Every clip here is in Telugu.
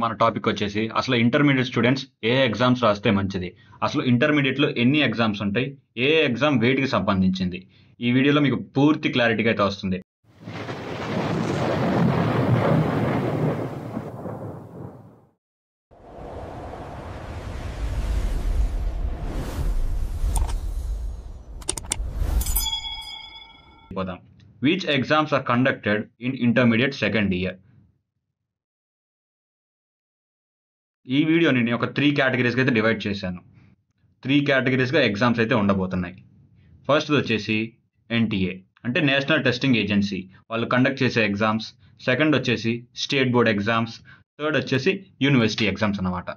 మన టాపిక్ వచ్చేసి అసలు ఇంటర్మీడియట్ స్టూడెంట్స్ ఏ ఎగ్జామ్స్ రాస్తే మంచిది, అసలు ఇంటర్మీడియట్లో ఎన్ని ఎగ్జామ్స్ ఉంటాయి, ఏ ఎగ్జామ్ వేటికి సంబంధించింది, ఈ వీడియోలో మీకు పూర్తి క్లారిటీగా అయితే వస్తుంది. పోదాం. Which exams are conducted in intermediate second year. ఈ వీడియోని నేను ఒక 3 కేటగిరీస్గా అయితే డివైడ్ చేశాను. 3 కేటగిరీస్గా ఎగ్జామ్స్ అయితే ఉండబోతున్నాయి. ఫస్ట్ వచ్చేసి ఎన్టీఏ అంటే నేషనల్ టెస్టింగ్ ఏజెన్సీ వాళ్ళు కండక్ట్ చేసే ఎగ్జామ్స్. సెకండ్ వచ్చేసి స్టేట్ బోర్డ్ ఎగ్జామ్స్. థర్డ్ వచ్చేసి యూనివర్సిటీ ఎగ్జామ్స్ అన్నమాట.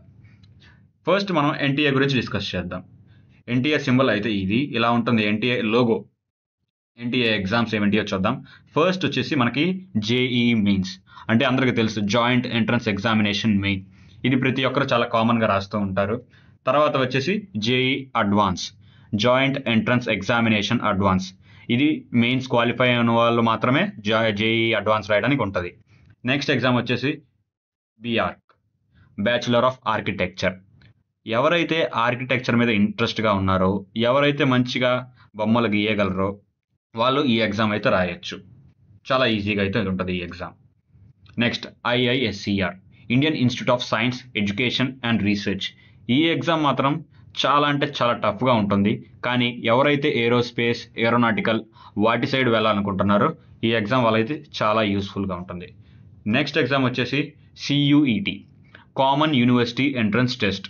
ఫస్ట్ మనం ఎన్టీఏ గురించి డిస్కస్ చేద్దాం. ఎన్టీఏ సింబల్ అయితే ఇది ఇలా ఉంటుంది. NTA logo. ఎన్టీఏ ఎగ్జామ్స్ ఏమిటి చూద్దాం. ఫస్ట్ వచ్చేసి మనకి జేఈ మెయిన్స్ అంటే అందరికీ తెలుసు జాయింట్ ఎంట్రన్స్ ఎగ్జామినేషన్ మెయిన్. ఇది ప్రతి ఒక్కరు చాలా కామన్గా రాస్తూ ఉంటారు. తర్వాత వచ్చేసి JEE advance joint entrance examination advance. ఇది మెయిన్స్ క్వాలిఫై అయిన వాళ్ళు మాత్రమే జేఈ అడ్వాన్స్ రాయడానికి ఉంటుంది. నెక్స్ట్ ఎగ్జామ్ వచ్చేసి బీఆర్క్ బ్యాచులర్ ఆఫ్ ఆర్కిటెక్చర్. ఎవరైతే ఆర్కిటెక్చర్ మీద ఇంట్రెస్ట్గా ఉన్నారో, ఎవరైతే మంచిగా బొమ్మలు గీయగలరో వాళ్ళు ఈ ఎగ్జామ్ అయితే రాయొచ్చు. చాలా ఈజీగా అయితే ఉంటుంది ఈ exam. Next IISCR Indian institute of science education and research. ఈ ఎగ్జామ్ మాత్రం చాలా అంటే చాలా టఫ్గా ఉంటుంది. కానీ ఎవరైతే ఏరోస్పేస్ ఏరోనాటికల్ వాటి సైడ్ వెళ్ళాలనుకుంటున్నారో ఈ ఎగ్జామ్ వాళ్ళైతే చాలా యూస్ఫుల్గా ఉంటుంది. నెక్స్ట్ ఎగ్జామ్ వచ్చేసి CUET common university entrance test.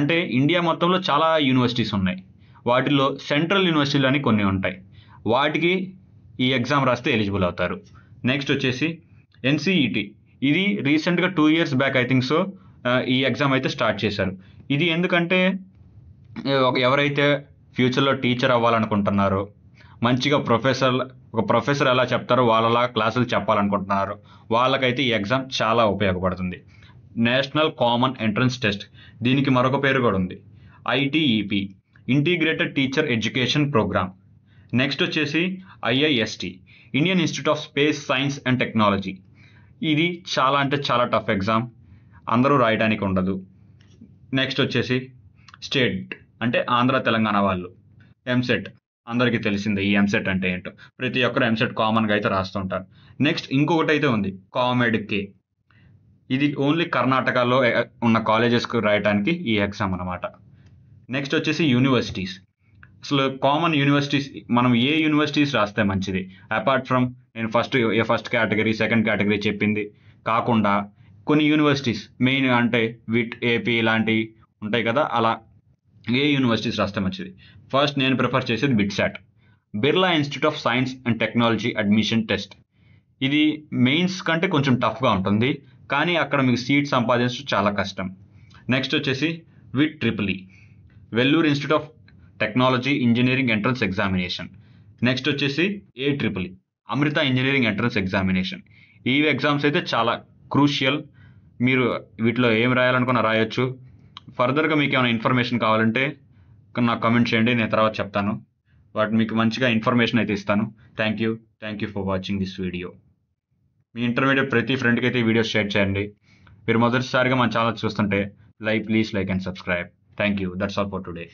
అంటే ఇండియా మొత్తంలో చాలా యూనివర్సిటీస్ ఉన్నాయి. వాటిల్లో సెంట్రల్ యూనివర్సిటీలు అని కొన్ని ఉంటాయి. వాటికి ఈ ఎగ్జామ్ రాస్తే ఎలిజిబుల్ అవుతారు. నెక్స్ట్ వచ్చేసి ఎన్సిఈటి. ఇది రీసెంట్గా 2 years back I think so ఈ ఎగ్జామ్ అయితే స్టార్ట్ చేశారు. ఇది ఎందుకంటే ఎవరైతే ఫ్యూచర్లో టీచర్ అవ్వాలనుకుంటున్నారో, మంచిగా ఒక ప్రొఫెసర్ ఎలా చెప్తారో వాళ్ళలా క్లాసులు చెప్పాలనుకుంటున్నారో వాళ్ళకైతే ఈ ఎగ్జామ్ చాలా ఉపయోగపడుతుంది. National common entrance test. దీనికి మరొక పేరు కూడా ఉంది, ITEP integrated teacher education programme. Next వచ్చేసి IIST Indian institute of space science and technology. ఇది చాలా అంటే చాలా టఫ్ ఎగ్జామ్, అందరూ రాయడానికి ఉండదు. నెక్స్ట్ వచ్చేసి స్టేట్ అంటే ఆంధ్ర తెలంగాణ వాళ్ళు. ఎంసెట్ అందరికీ తెలిసిందే. ఈ ఎంసెట్ అంటే ఏంటో ప్రతి ఒక్కరు ఎంసెట్ కామన్గా అయితే రాస్తుంటారు. నెక్స్ట్ ఇంకొకటి అయితే ఉంది కామెడ్కే. ఇది ఓన్లీ కర్ణాటకలో ఉన్న కాలేజెస్కి రాయడానికి ఈ ఎగ్జామ్ అన్నమాట. నెక్స్ట్ వచ్చేసి యూనివర్సిటీస్. అసలు కామన్ యూనివర్సిటీస్ మనం ఏ యూనివర్సిటీస్ రాస్తే మంచిది, అపార్ట్ ఫ్రమ్ నేను ఫస్ట్ కేటగిరీ సెకండ్ కేటగిరీ చెప్పింది కాకుండా కొన్ని యూనివర్సిటీస్ మెయిన్ అంటే విట్ ఏపీ ఇలాంటివి ఉంటాయి కదా, అలా ఏ యూనివర్సిటీస్ రాస్తే మంచిది. ఫస్ట్ నేను ప్రిఫర్ చేసేది BITSAT Birla institute of science and technology admission test. ఇది మెయిన్స్ కంటే కొంచెం టఫ్గా ఉంటుంది, కానీ అక్కడ మీకు సీట్ సంపాదించడం చాలా కష్టం. నెక్స్ట్ వచ్చేసి VIT triple E Vellore institute of technology engineering entrance examination. Next వచ్చేసి A triple Amrita engineering entrance examination. ఈ ఎగ్జామ్స్ అయితే చాలా క్రూషియల్. మీరు వీటిలో ఏం రాయాలనుకున్నా రాయొచ్చు. ఫర్దర్గా మీకు ఏమైనా ఇన్ఫర్మేషన్ కావాలంటే నాకు కమెంట్ చేయండి, నేను తర్వాత చెప్తాను. మీకు మంచిగా ఇన్ఫర్మేషన్ అయితే ఇస్తాను. Thank you for watching this video. Me intermediate ప్రతి ఫ్రెండ్కి అయితే ఈ వీడియో షేర్ చేయండి. మీరు మొదటిసారిగా మన ఛానల్ చూస్తుంటే please like and subscribe. Thank you. That's all for today.